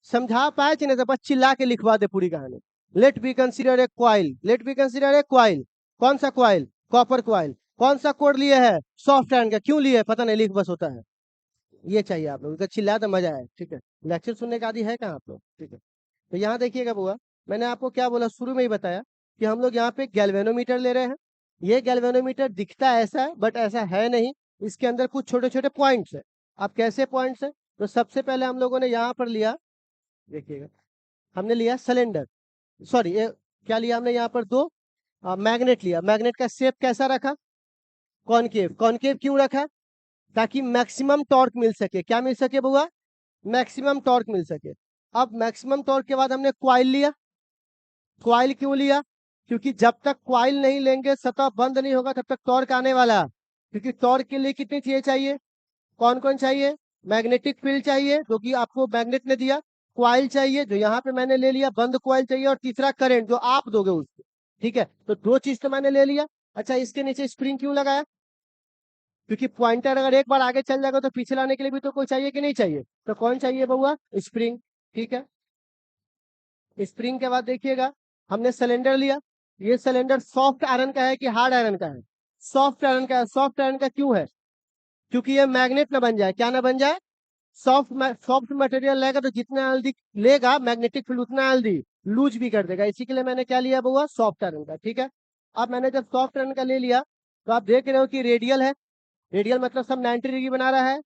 समझा पाए चाहिए, तो बस चिल्ला के लिखवा दे पूरी कहानी। Let be consider a coil, let be consider a coil, कौन सा क्वाइल, कॉपर क्वाइल, कौन सा कोड लिए है, सॉफ्ट आयरन का, क्यों लिए पता नहीं, लिख बस होता है। ये चाहिए आप लोगों को, चिल्ला तो मजा आए। ठीक है, लेक्चर सुनने का आदि है कहाँ आप लोग। ठीक है, तो यहाँ देखिएगा बुआ, मैंने आपको क्या बोला, शुरू में ही बताया कि हम लोग यहाँ पे गैल्वेनोमीटर ले रहे हैं। ये गैल्वेनोमीटर दिखता ऐसा है, बट ऐसा है नहीं, इसके अंदर कुछ छोटे छोटे पॉइंट्स है। अब कैसे पॉइंट्स है, तो सबसे पहले हम लोगों ने यहाँ पर लिया, देखिएगा, हमने लिया सिलेंडर, सॉरी क्या लिया हमने यहाँ पर, दो मैग्नेट लिया। मैग्नेट का शेप कैसा रखा, कॉनकेव। कॉनकेव क्यों रखा, ताकि मैक्सिमम टॉर्क मिल सके। क्या मिल सके बुआ, मैक्सिमम टॉर्क मिल सके। अब मैक्सिमम टॉर्क के बाद हमने क्वाइल लिया। क्वाइल क्यों लिया, क्योंकि जब तक क्वाइल नहीं लेंगे, सतह बंद नहीं होगा, तब तक टॉर्क आने वाला। क्योंकि टॉर्क के लिए कितनी चीजें चाहिए, कौन कौन चाहिए, मैग्नेटिक फील्ड चाहिए जो कि आपको मैग्नेट ने दिया, क्वाइल चाहिए जो यहाँ पे मैंने ले लिया, बंद क्वाइल चाहिए, और तीसरा करंट जो आप दोगे उसको। ठीक है, तो दो चीज तो मैंने ले लिया। अच्छा, इसके नीचे स्प्रिंग क्यों लगाया, क्योंकि पॉइंटर अगर एक बार आगे चल जाएगा तो पीछे लाने के लिए भी तो कोई चाहिए कि नहीं चाहिए, तो कौन चाहिए बउआ, स्प्रिंग। ठीक है, स्प्रिंग के बाद देखिएगा, हमने सिलेंडर लिया। ये सिलेंडर सॉफ्ट आयरन का है कि हार्ड आयरन का है, सॉफ्ट आयरन का है। सॉफ्ट आयरन का क्यों है, क्योंकि ये मैग्नेट ना बन जाए, क्या ना बन जाए, सॉफ्ट मटेरियल लेगा तो जितना जल्दी लेगा मैग्नेटिक फील्ड उतना जल्दी लूज भी कर देगा। इसी के लिए मैंने क्या लिया बउआ, सॉफ्ट आयरन का। ठीक है, अब मैंने जब सॉफ्ट आयरन का ले लिया, तो आप देख रहे हो कि रेडियल है, रेडियल मतलब सब 90 डिग्री बना रहा है,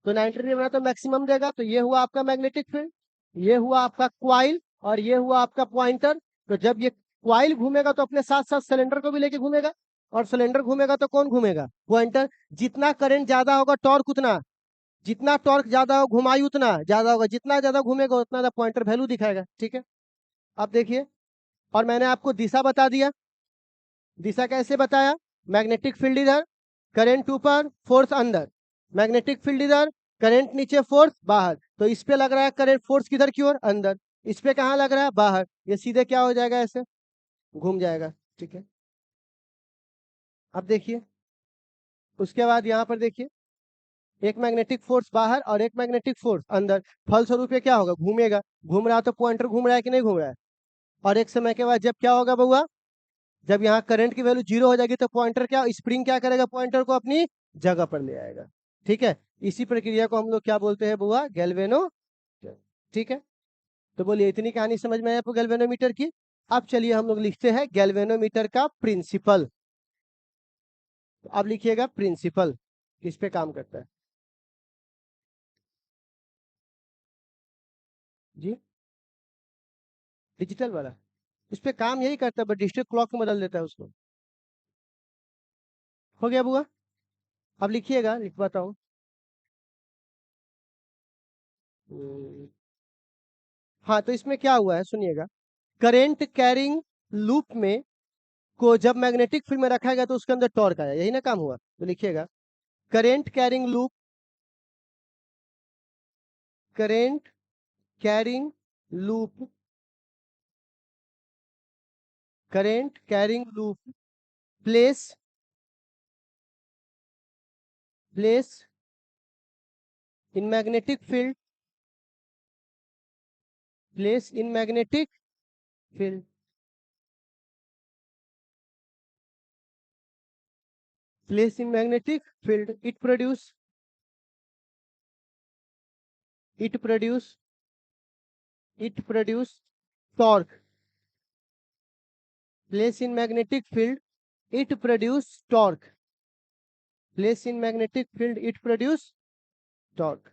तो 90 डिग्री बना तो मैक्सिमम देगा। तो ये हुआ आपका मैग्नेटिक फील्ड, ये हुआ आपका क्वाइल, और ये हुआ आपका पॉइंटर। तो जब ये क्वाइल घूमेगा तो अपने साथ साथ सिलेंडर को भी लेके घूमेगा, और सिलेंडर घूमेगा तो कौन घूमेगा, पॉइंटर। जितना करंट ज्यादा होगा टॉर्क उतना, जितना टॉर्क ज्यादा हो घुमाई उतना ज्यादा होगा, जितना ज्यादा घूमेगा उतना ज्यादा पॉइंटर वैल्यू दिखाएगा। ठीक है, अब देखिए, और मैंने आपको दिशा बता दिया। दिशा कैसे बताया, मैग्नेटिक फील्ड इधर, करंट ऊपर, फोर्स अंदर, मैग्नेटिक फील्ड इधर, करंट नीचे, फोर्स बाहर। तो इस पे लग रहा है करंट, फोर्स किधर की ओर, अंदर, इस पे कहाँ लग रहा है, बाहर। ये सीधे क्या हो जाएगा, ऐसे घूम जाएगा। ठीक है, अब देखिए, उसके बाद यहाँ पर देखिए, एक मैग्नेटिक फोर्स बाहर और एक मैग्नेटिक फोर्स अंदर, फलस्वरूप ये क्या होगा, घूमेगा। घूम रहा है तो पॉइंटर घूम रहा है कि नहीं घूम रहा है, और एक समय के बाद जब क्या होगा बउआ, जब यहाँ करंट की वैल्यू 0 हो जाएगी तो पॉइंटर क्या, स्प्रिंग क्या करेगा, पॉइंटर को अपनी जगह पर ले आएगा। ठीक है, इसी प्रक्रिया को हम लोग क्या बोलते हैं बुआ, गैल्वेनो। ठीक है, तो बोलिए इतनी कहानी समझ में आई आपको गैल्वेनोमीटर की। अब चलिए हम लोग लिखते हैं गैल्वेनोमीटर का प्रिंसिपल। तो अब लिखिएगा प्रिंसिपल किस पे काम करता है जी, डिजिटल वाला। इस पे काम यही करता है, बट डिजिटल क्लॉक में बदल देता है उसको। हो गया बुआ, अब लिखिएगा, लिखवाता हूँ। हम्म, हाँ, तो इसमें क्या हुआ है सुनिएगा, करेंट कैरिंग लूप में को जब मैग्नेटिक फील्ड में रखा गया तो उसके अंदर टॉर्क आया, यही ना काम हुआ। तो लिखिएगा current carrying loop, current carrying loop, current carrying loop place, place in magnetic field, place in magnetic field, place in magnetic field, it produce, it produce torque, place in magnetic field it produce torque, place in magnetic field it produce torque,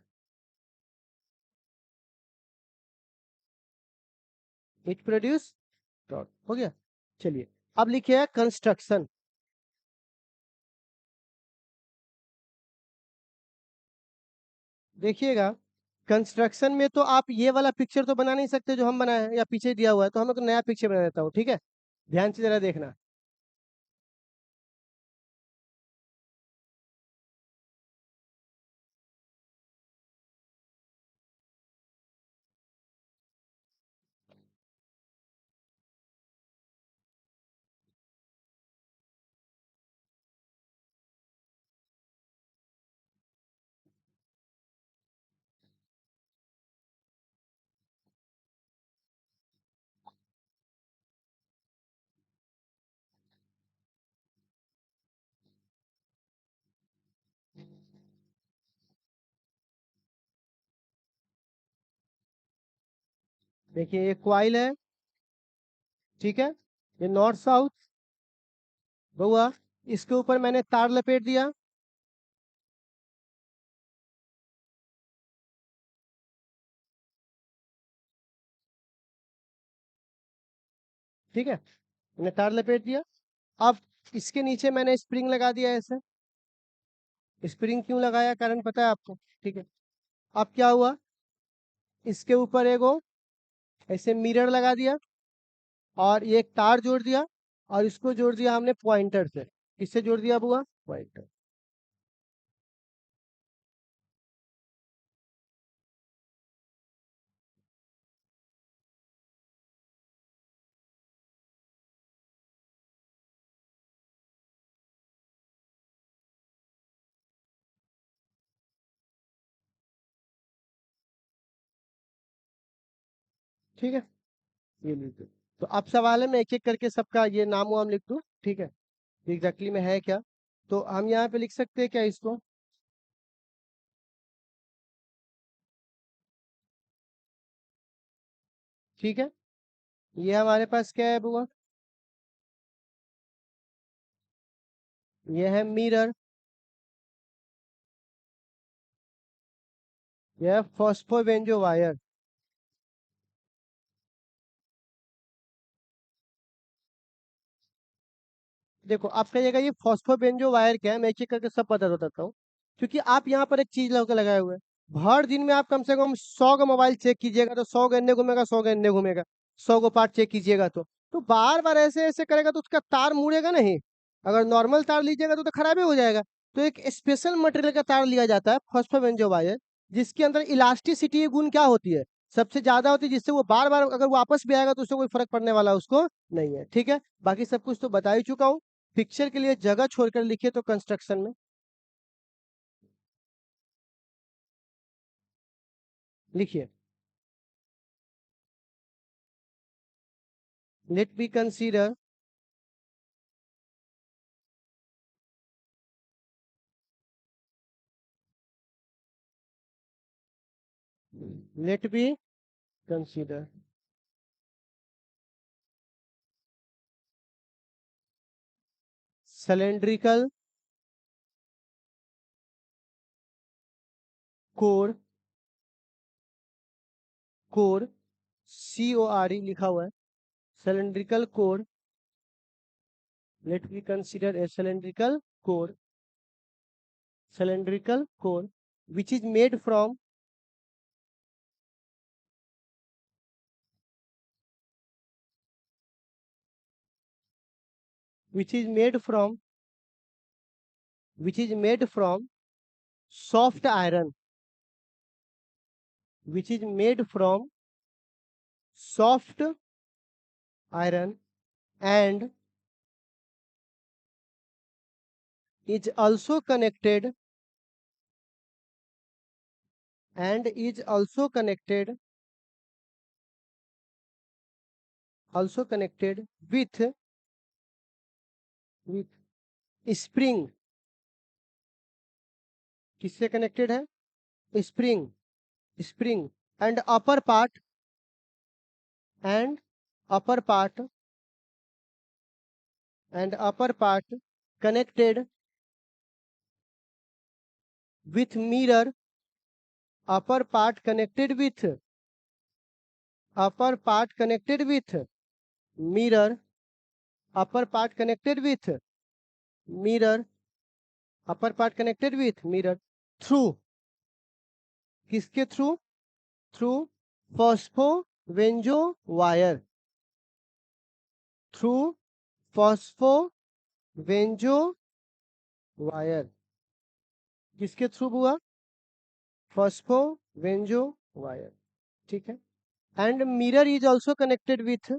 it produce torque। हो गया, चलिए अब लिखिए construction. देखिएगा construction में तो आप ये वाला पिक्चर तो बना नहीं सकते जो हम बनाए हैं या पीछे दिया हुआ है, तो हम एक नया पिक्चर बना देता हूँ। ठीक है, ध्यान से जरा देखना। देखिए ये क्वाइल है, ठीक है, ये नॉर्थ साउथ बहुआ, इसके ऊपर मैंने तार लपेट दिया। ठीक है, मैंने तार लपेट दिया। अब इसके नीचे मैंने स्प्रिंग लगा दिया ऐसे। स्प्रिंग क्यों लगाया, कारण पता है आपको। ठीक है, अब क्या हुआ, इसके ऊपर एगो ऐसे मिरर लगा दिया और ये एक तार जोड़ दिया और इसको जोड़ दिया हमने पॉइंटर से। किससे जोड़ दिया बुआ, पॉइंटर। ठीक है, ये लीजिए। तो अब सवाल है मैं एक एक करके सबका ये नाम वाम लिख दूं, ठीक है, एग्जैक्टली में है क्या। तो हम यहाँ पे लिख सकते हैं क्या इसको, ठीक है, ये हमारे पास क्या है बुआ, ये है मिरर, ये है फॉस्फोवेंजो वायर। देखो आप कहिएगा ये फॉस्फोबेंजो वायर क्या है, मैं एक एक करके सब बता देता हूँ। क्योंकि आप यहाँ पर एक चीज लगा लगाए हुए हैं, हर दिन में आप कम से कम 100 का मोबाइल चेक कीजिएगा तो 100 गन्ने घूमेगा, 100 गन्ने घूमेगा, 100 को पार्ट चेक कीजिएगा तो बार बार ऐसे ऐसे करेगा तो उसका तार मुड़ेगा नहीं। अगर नॉर्मल तार लीजिएगा तो खराब ही हो जाएगा। तो एक स्पेशल मटेरियल का तार लिया जाता है फॉस्फोबेंजो वायर, जिसके अंदर इलास्टिसिटी गुण क्या होती है, सबसे ज्यादा होती है, जिससे वो बार बार अगर वापस भी आएगा तो उससे कोई फर्क पड़ने वाला उसको नहीं है। ठीक है, बाकी सब कुछ तो बता ही चुका हूँ। पिक्चर के लिए जगह छोड़कर लिखिए तो कंस्ट्रक्शन में लिखिए। let me consider let me consider cylindrical core core CORE लिखा हुआ है cylindrical core let me consider a cylindrical core which is made from which is made from soft iron which is made from soft iron and is also connected with spring किससे connected है spring and upper part connected with mirror upper part connected with mirror upper part connected with mirror through किसके through phospho wire through phospho wire किसके through हुआ phospho wire ठीक है and mirror is also connected with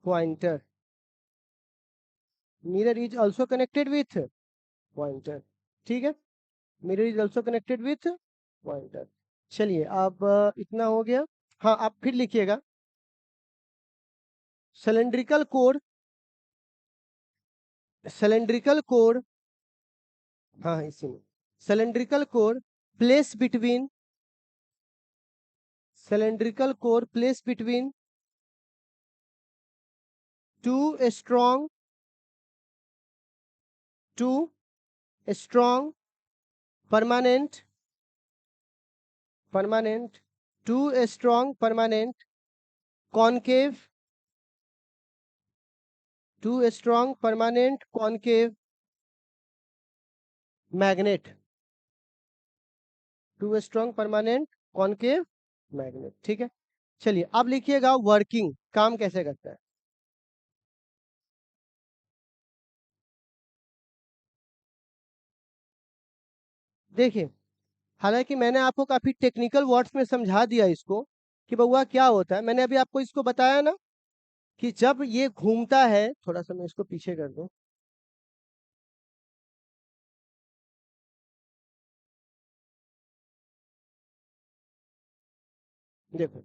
pointer pointer ठीक है mirror is also connected with pointer चलिए अब इतना हो गया हाँ आप फिर लिखिएगा cylindrical core हाँ इसी में cylindrical core placed between two strong permanent concave magnet ठीक है चलिए अब लिखिएगा वर्किंग काम कैसे करता है देखिए हालांकि मैंने आपको काफी टेक्निकल वर्ड्स में समझा दिया इसको कि बउआ क्या होता है मैंने अभी आपको इसको बताया ना कि जब ये घूमता है थोड़ा सा मैं इसको पीछे कर दूं देखो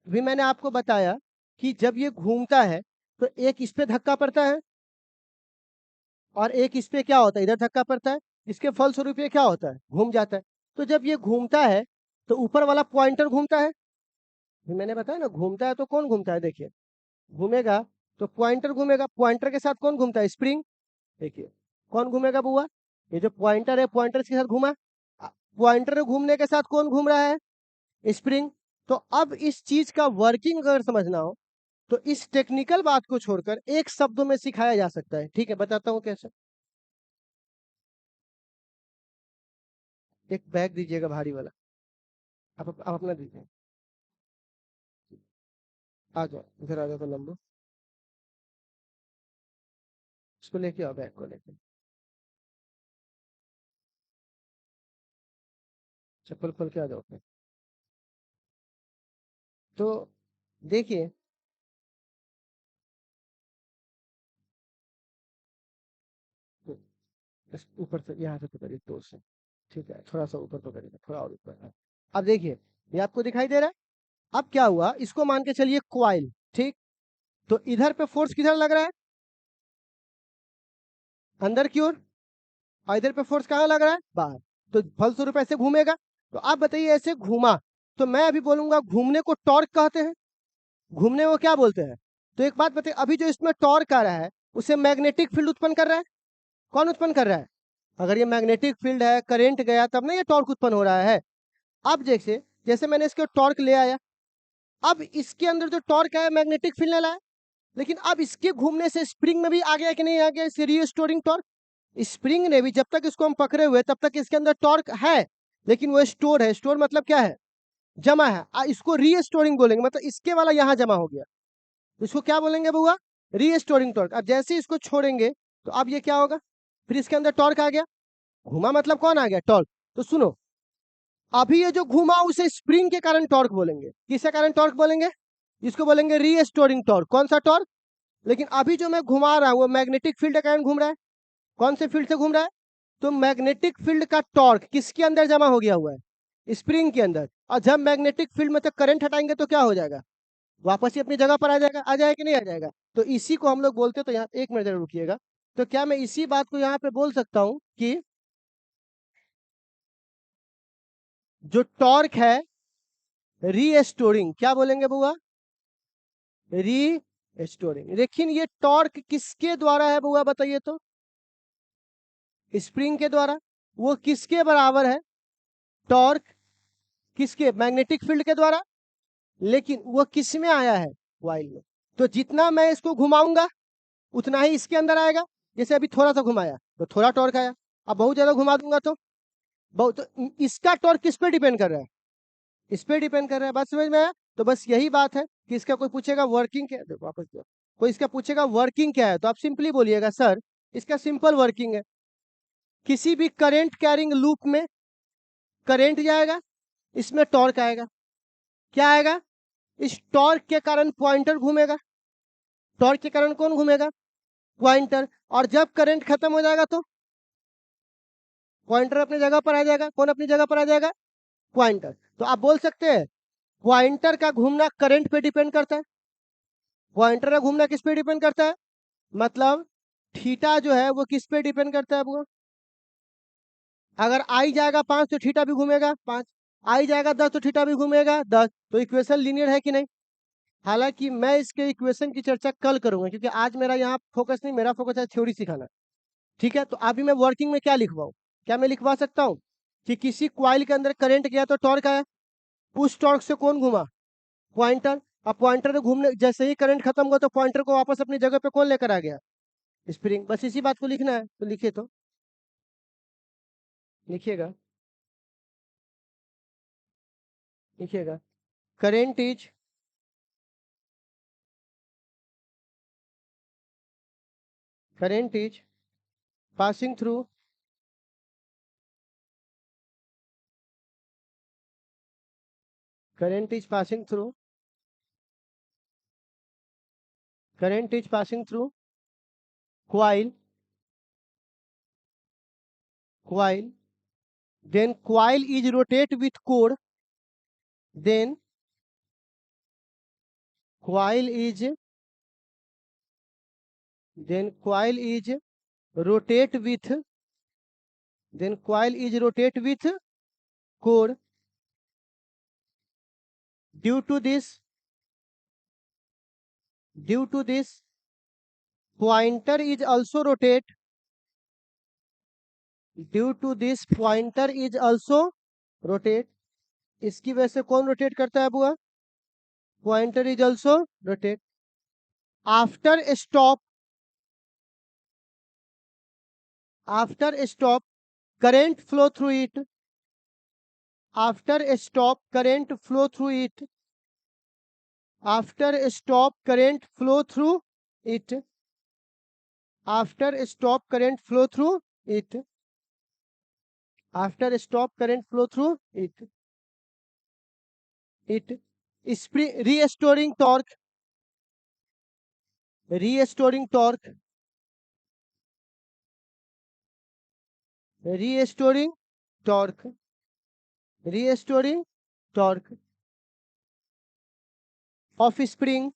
अभी मैंने आपको बताया कि जब ये घूमता है तो एक इस पे धक्का पड़ता है और एक इस पे क्या होता है इधर धक्का पड़ता है इसके फलस्वरूप ये क्या होता है घूम जाता है तो जब ये घूमता है तो ऊपर वाला पॉइंटर घूमता है मैंने बताया ना घूमता है तो कौन घूमता है देखिए घूमेगा तो पॉइंटर घूमेगा पॉइंटर के साथ कौन घूमता है स्प्रिंग देखिए कौन घूमेगा बुआ ये जो पॉइंटर है पॉइंटर के साथ घूमा पॉइंटर घूमने के साथ कौन घूम रहा है स्प्रिंग तो अब इस चीज का वर्किंग अगर समझना हो तो इस टेक्निकल बात को छोड़कर एक शब्दों में सिखाया जा सकता है ठीक है बताता हूं कैसे एक बैग दीजिएगा भारी वाला आप अपना दीजिए आ जाओ इधर आ जाओ तो लंबो इसको लेके आओ बैग को लेके चप्पल खोल के आ जाओ फिर। तो देखिए ऊपर से यहाँ से तो करिए, दो से, ठीक है, थोड़ा सा ऊपर तो करिए, थोड़ा और ऊपर। अब देखिए, ये आपको दिखाई दे रहा है। अब क्या हुआ, इसको मान के चलिए क्वाइल, ठीक। तो इधर पे फोर्स किधर लग रहा है, अंदर की ओर, और इधर पे फोर्स कहाँ लग रहा है, बाहर। तो फलस्वरूप ऐसे घूमेगा। तो आप बताइए, ऐसे घूमा, तो मैं अभी बोलूंगा घूमने को टॉर्क कहते हैं, घूमने को क्या बोलते हैं। तो एक बात बताइए, अभी जो इसमें टॉर्क आ रहा है, उसे मैग्नेटिक फील्ड उत्पन्न कर रहा है। कौन उत्पन्न कर रहा है, अगर ये मैग्नेटिक फील्ड है, करंट गया तब ना ये टॉर्क उत्पन्न हो रहा है। अब जैसे जैसे मैंने इसको टॉर्क ले आया, अब इसके अंदर जो टॉर्क है मैग्नेटिक फील्ड ने लाया, लेकिन अब इसके घूमने से स्प्रिंग में भी आ गया कि नहीं आ गया, इसे रीस्टोरिंग टॉर्क। स्प्रिंग ने भी, जब तक इसको हम पकड़े हुए तब तक इसके अंदर टॉर्क है, लेकिन वो स्टोर है। स्टोर मतलब क्या है, जमा है। इसको रीस्टोरिंग बोलेंगे, मतलब इसके वाला यहाँ जमा हो गया, इसको क्या बोलेंगे बउआ, रीस्टोरिंग टॉर्क। अब जैसे इसको छोड़ेंगे तो अब ये क्या होगा, फिर इसके अंदर टॉर्क आ गया। घुमा मतलब कौन आ गया, टॉर्क। तो सुनो, अभी ये जो घुमा उसे स्प्रिंग के कारण टॉर्क बोलेंगे। किसके कारण टॉर्क बोलेंगे, इसको बोलेंगे रीस्टोरिंग टॉर्क। कौन सा टॉर्क, लेकिन अभी जो मैं घुमा रहा हूँ वो मैग्नेटिक फील्ड के कारण घूम रहा है। कौन से फील्ड से घूम रहा है, तो मैग्नेटिक फील्ड का टॉर्क किसके अंदर जमा हो गया हुआ है, स्प्रिंग के अंदर। और जब मैग्नेटिक फील्ड में तक करंट हटाएंगे तो क्या हो जाएगा, वापस ही अपनी जगह पर आ जाएगा। आ जाएगा कि नहीं आ जाएगा, तो इसी को हम लोग बोलते हैं। तो यहाँ एक मिनट जरूर रुकिएगा। तो क्या मैं इसी बात को यहाँ पे बोल सकता हूँ कि जो टॉर्क है रीस्टोरिंग, क्या बोलेंगे बुआ, रीस्टोरिंग। लेकिन ये टॉर्क किसके द्वारा है बुआ, बताइए तो, स्प्रिंग के द्वारा। वो किसके बराबर है, टॉर्क किसके, मैग्नेटिक फील्ड के द्वारा। लेकिन वो किस में आया है, कॉइल में। तो जितना मैं इसको घुमाऊंगा उतना ही इसके अंदर आएगा। जैसे अभी थोड़ा सा घुमाया तो थोड़ा टॉर्क आया, अब बहुत ज्यादा घुमा दूंगा तो बहुत, तो इसका टॉर्क किस पे डिपेंड कर रहा है, इस पे डिपेंड कर रहा है। बात समझ में आया। तो बस यही बात है कि इसका कोई पूछेगा वर्किंग क्या, देखो वापस जाओ, कोई इसका पूछेगा वर्किंग क्या है, तो आप सिंपली बोलिएगा सर इसका सिंपल वर्किंग है, किसी भी करंट कैरिंग लूप में करंट जाएगा, इसमें टॉर्क आएगा। क्या आएगा, इस टॉर्क के कारण पॉइंटर घूमेगा। टॉर्क के कारण कौन घूमेगा, पॉइंटर। और जब करंट खत्म हो जाएगा तो पॉइंटर अपनी जगह पर आ जाएगा। कौन अपनी जगह पर आ जाएगा, पॉइंटर। तो आप बोल सकते हैं पॉइंटर का घूमना करंट पे डिपेंड करता है। पॉइंटर का घूमना किस पे डिपेंड करता है, मतलब थीटा जो है वो किस पे डिपेंड करता है आपको। अगर आई जाएगा 5 तो थीटा भी घूमेगा 5, आई जाएगा 10 तो थीटा भी घूमेगा 10। तो इक्वेशन लीनियर है कि नहीं। हालांकि मैं इसके इक्वेशन की चर्चा कल करूंगा, क्योंकि आज मेरा यहाँ फोकस नहीं, मेरा फोकस है थ्योरी सिखाना। ठीक है, तो अभी मैं वर्किंग में क्या लिखवाऊं, क्या मैं लिखवा सकता हूँ कि किसी क्वाइल के अंदर करंट गया तो टॉर्क आया, उस टॉर्क से कौन घुमा, पॉइंटर। अब पॉइंटर ने घूमने, जैसे ही करंट खत्म हुआ तो पॉइंटर को वापस अपनी जगह पे कौन लेकर आ गया, स्प्रिंग। बस इसी बात को लिखना है, तो लिखिए, तो लिखिएगा, लिखिएगा, current is current is passing through current is passing through current is passing through coil, coil, then coil is rotate with core, then coil is then coil is rotate with then coil is rotate with core. due to this due to this pointer is also rotate, due to this pointer is also rotate। इसकी वजह से कौन rotate करता है बुआ, pointer is also rotate. After stop after stop current flow through it, after stop current flow through it, after stop current flow through it, after stop current flow through it, after stop current flow through it restoring torque, restoring torque, restoring torque, restoring torque, of spring,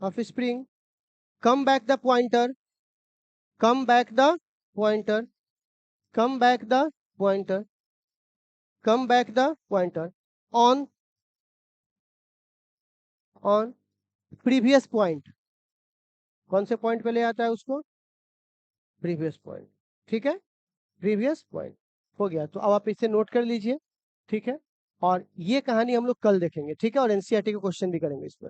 of spring, come back the pointer, come back the pointer, come back the pointer, come back the pointer, on previous point, कौन से point पे ले आता है उसको, previous point, ठीक है, previous point हो गया। तो अब आप इसे नोट कर लीजिए, ठीक है, और ये कहानी हम लोग कल देखेंगे, ठीक है, और एनसीईआरटी के क्वेश्चन भी करेंगे इस पर।